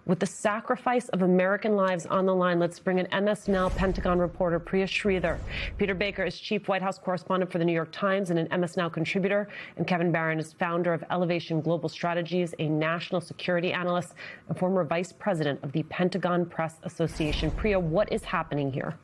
With the sacrifice of American lives on the line, let's bring in MS Now Pentagon reporter Priya Sridhar. Peter Baker is chief White House correspondent for the New York Times and an MS Now contributor. And Kevin Barron is founder of Elevation Global Strategies, a national security analyst and former vice president of the Pentagon Press Association. Priya, what is happening here?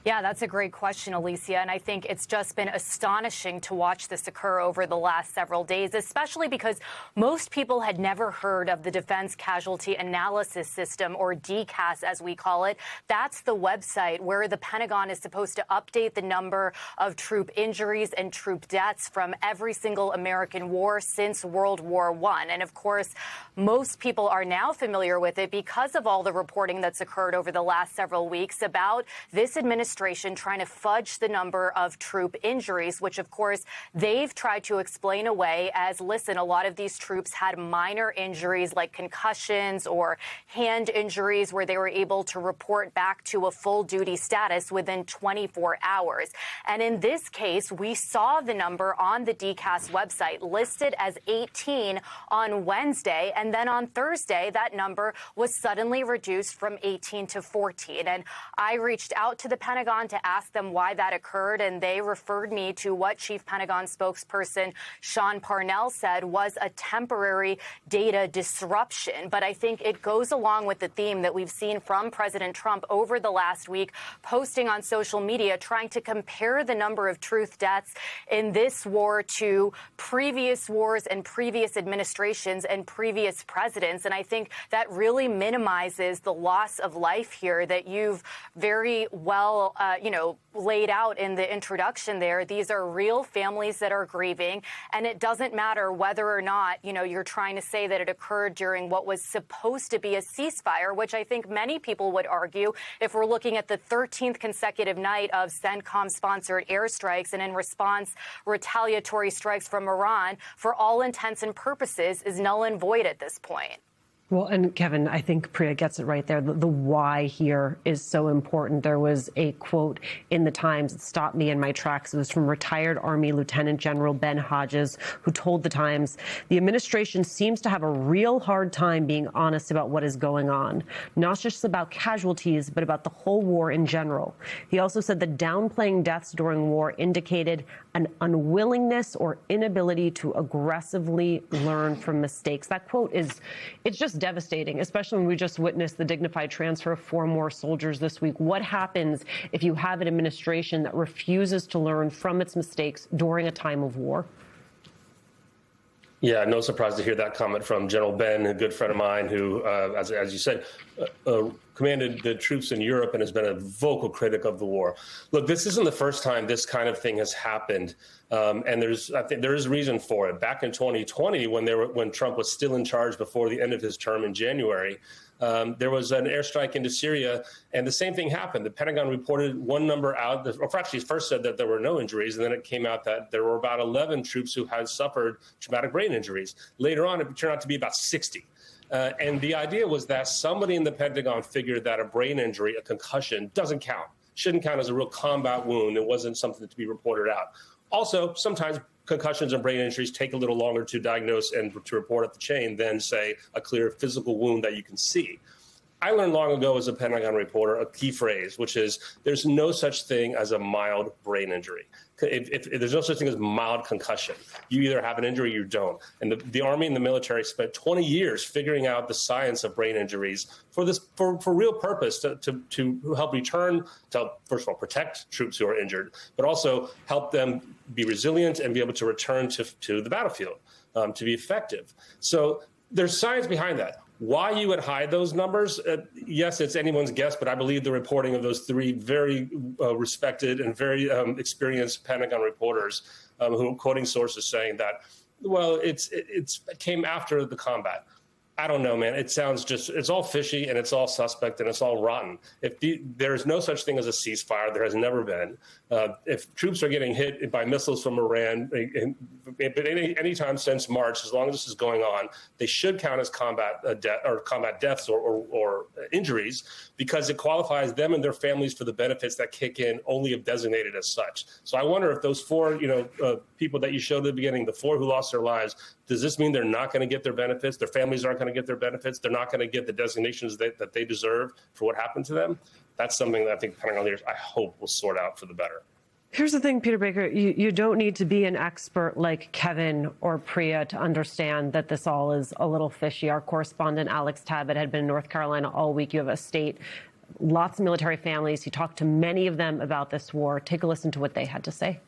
Yeah, that's a great question, Alicia. And I think it's just been astonishing to watch this occur over the last several days, especially because most people had never heard of the Defense Casualty Analysis System, or DCAS, as we call it. That's the website where the Pentagon is supposed to update the number of troop injuries and troop deaths from every single American war since World War I. And of course, most people are now familiar with it because of all the reporting that's occurred over the last several weeks about this administration trying to fudge the number of troop injuries, which, of course, they've tried to explain away as, listen, a lot of these troops had minor injuries like concussions or hand injuries where they were able to report back to a full duty status within 24 hours. And in this case, we saw the number on the DCAS website listed as 18 on Wednesday. And then on Thursday, that number was suddenly reduced from 18 to 14. And I reached out to the Pentagon to ask them why that occurred, and they referred me to what Chief Pentagon spokesperson Sean Parnell said was a temporary data disruption. But I think it goes along with the theme that we've seen from President Trump over the last week, posting on social media, trying to compare the number of truth deaths in this war to previous wars and previous administrations and previous presidents. And I think that really minimizes the loss of life here that you've very well laid out in the introduction there. These are real families that are grieving, and it doesn't matter whether or not, you're trying to say that it occurred during what was supposed to be a ceasefire, which I think many people would argue, if we're looking at the 13th consecutive night of CENTCOM-sponsored airstrikes and in response retaliatory strikes from Iran, for all intents and purposes, is null and void at this point. Well, and Kevin, I think Priya gets it right there. The why here is so important. There was a quote in the Times that stopped me in my tracks. It was from retired Army Lieutenant General Ben Hodges, who told the Times, the administration seems to have a real hard time being honest about what is going on, not just about casualties, but about the whole war in general. He also said that downplaying deaths during war indicated an unwillingness or inability to aggressively learn from mistakes. That quote it's just devastating, especially when we just witnessed the dignified transfer of 4 more soldiers this week. What happens if you have an administration that refuses to learn from its mistakes during a time of war? Yeah, no surprise to hear that comment from General Ben, a good friend of mine who, as you said, commanded the troops in Europe and has been a vocal critic of the war. Look, this isn't the first time this kind of thing has happened, and I think there is reason for it. Back in 2020, when Trump was still in charge before the end of his term in January, there was an airstrike into Syria, and the same thing happened. The Pentagon reported one number out, or actually first said that there were no injuries, and then it came out that there were about 11 troops who had suffered traumatic brain injuries. Later on, it turned out to be about 60. And the idea was that somebody in the Pentagon figured that a brain injury, a concussion, doesn't count, shouldn't count as a real combat wound. It wasn't something to be reported out. Also, sometimes concussions and brain injuries take a little longer to diagnose and to report up the chain than, say, a clear physical wound that you can see. I learned long ago as a Pentagon reporter a key phrase, which is there's no such thing as a mild brain injury. If there's no such thing as mild concussion. You either have an injury or you don't. And the Army and the military spent 20 years figuring out the science of brain injuries for real purpose to help return, to help, first of all, protect troops who are injured, but also help them be resilient and be able to return to the battlefield to be effective. So there's science behind that. Why you would hide those numbers, yes, it's anyone's guess, but I believe the reporting of those 3 very respected and very experienced Pentagon reporters who are quoting sources saying that, well, it came after the combat. I don't know, man. It sounds it's all fishy and it's all suspect and it's all rotten. There is no such thing as a ceasefire. There has never been. If troops are getting hit by missiles from Iran, any time since March, as long as this is going on, they should count as combat deaths or injuries, because it qualifies them and their families for the benefits that kick in only if designated as such. So I wonder if those 4, people that you showed at the beginning, the 4 who lost their lives, Does this mean they're not going to get their benefits? Their families aren't going to get their benefits. They're not going to get the designations that they deserve for what happened to them. That's something that I think Pentagon leaders, I hope, will sort out for the better. Here's the thing, Peter Baker, you don't need to be an expert like Kevin or Priya to understand that this all is a little fishy. Our correspondent, Alex Tabbitt, had been in North Carolina all week. You have a state, lots of military families. He talked to many of them about this war. Take a listen to what they had to say.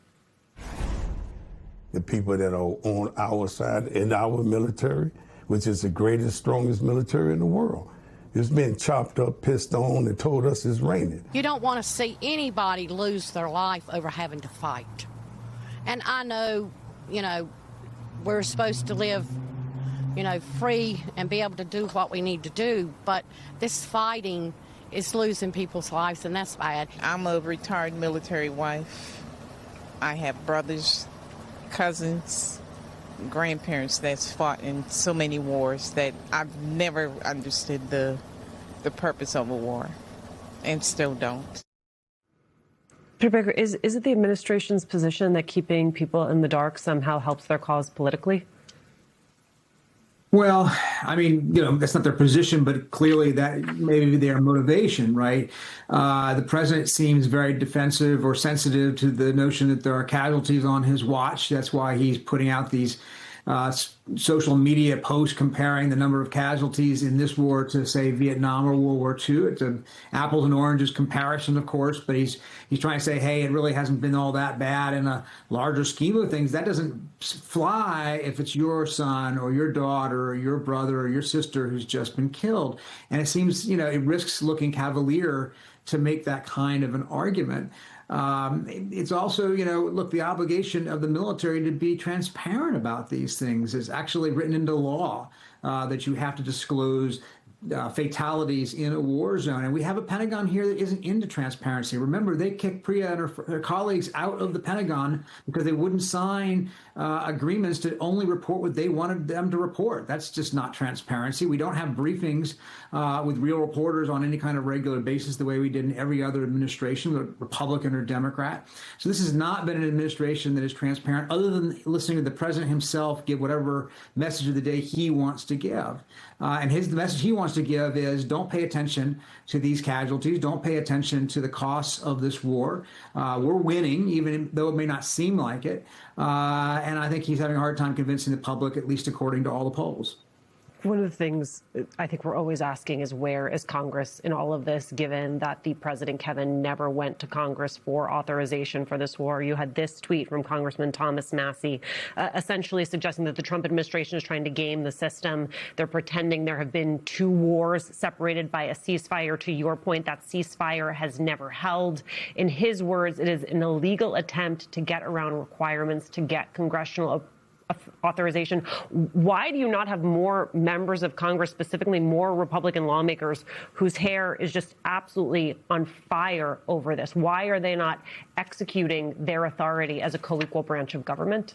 The people that are on our side in our military, which is the greatest, strongest military in the world, it's been chopped up, pissed on, and told us it's raining. You don't want to see anybody lose their life over having to fight. And I know, we're supposed to live, free and be able to do what we need to do, but this fighting is losing people's lives, and that's bad. I'm a retired military wife. I have brothers, cousins, grandparents that's fought in so many wars that I've never understood the purpose of a war, and still don't. Peter Baker, is it the administration's position that keeping people in the dark somehow helps their cause politically? Well, I mean, that's not their position, but clearly that may be their motivation, right? The president seems very defensive or sensitive to the notion that there are casualties on his watch. That's why he's putting out these social media posts comparing the number of casualties in this war to, say, Vietnam or World War II. It's an apples and oranges comparison, of course, but he's trying to say, hey, it really hasn't been all that bad in a larger scheme of things. That doesn't fly if it's your son or your daughter or your brother or your sister who's just been killed. And it seems, it risks looking cavalier to make that kind of an argument. It's also, look, the obligation of the military to be transparent about these things is actually written into law, that you have to disclose fatalities in a war zone. And we have a Pentagon here that isn't into transparency. Remember, they kicked Priya and her colleagues out of the Pentagon because they wouldn't sign agreements to only report what they wanted them to report. That's just not transparency. We don't have briefings with real reporters on any kind of regular basis the way we did in every other administration, Republican or Democrat. So this has not been an administration that is transparent, other than listening to the president himself give whatever message of the day he wants to give. And the message he wants to give is don't pay attention to these casualties. Don't pay attention to the costs of this war. We're winning, even though it may not seem like it. And I think he's having a hard time convincing the public, at least according to all the polls. One of the things I think we're always asking is, where is Congress in all of this, given that the president, Kevin, never went to Congress for authorization for this war? You had this tweet from Congressman Thomas Massie, essentially suggesting that the Trump administration is trying to game the system. They're pretending there have been two wars separated by a ceasefire. To your point, that ceasefire has never held. In his words, it is an illegal attempt to get around requirements to get congressional authorization. Why do you not have more members of Congress, specifically more Republican lawmakers whose hair is just absolutely on fire over this? Why are they not executing their authority as a co-equal branch of government?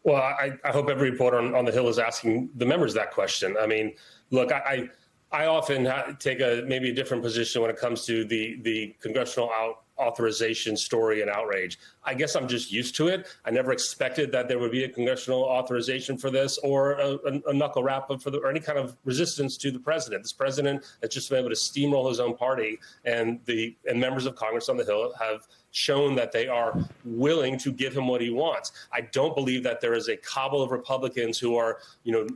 Well, I hope every reporter on the Hill is asking the members that question. I mean, look, I often take maybe a different position when it comes to the congressional authorization story and outrage. I guess I'm just used to it. I never expected that there would be a congressional authorization for this, or a knuckle wrap or any kind of resistance to the president. This president has just been able to steamroll his own party, and members of Congress on the Hill have shown that they are willing to give him what he wants. I don't believe that there is a cabal of Republicans who are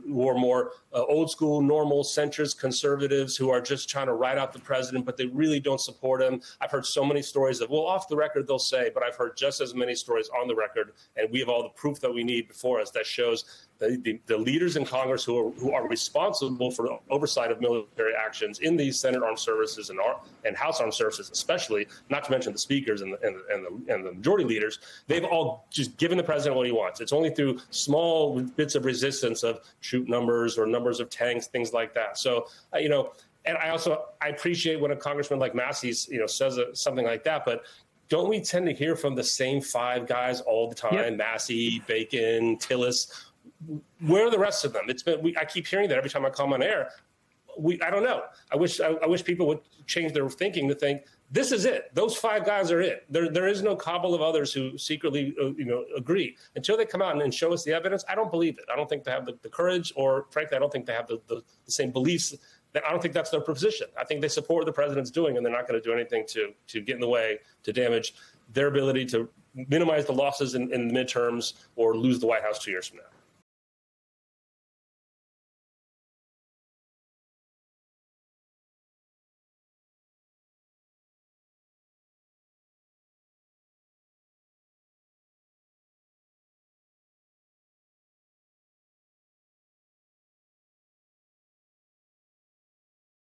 more old school, normal, centrist conservatives who are just trying to write out the president, but they really don't support him. I've heard so many stories of, well, off the record they'll say, but I've heard just as many stories on the record, and we have all the proof that we need before us that shows the leaders in Congress who are responsible for the oversight of military actions in the Senate Armed Services and House Armed Services, especially, not to mention the speakers and the majority leaders, they've all just given the president what he wants. It's only through small bits of resistance of troop numbers or numbers of tanks, things like that. So, and I appreciate when a congressman like Massie, says something like that, but don't we tend to hear from the same five guys all the time? Yep. Massie, Bacon, Tillis. Where are the rest of them? I keep hearing that every time I come on air. I don't know. I wish people would change their thinking to think this is it. Those 5 guys are it. There is no cabal of others who secretly, agree. Until they come out and show us the evidence, I don't believe it. I don't think they have the courage, or frankly, I don't think they have the same beliefs. I don't think that's their position. I think they support what the president's doing, and they're not going to do anything to get in the way, to damage their ability to minimize the losses in the midterms or lose the White House 2 years from now.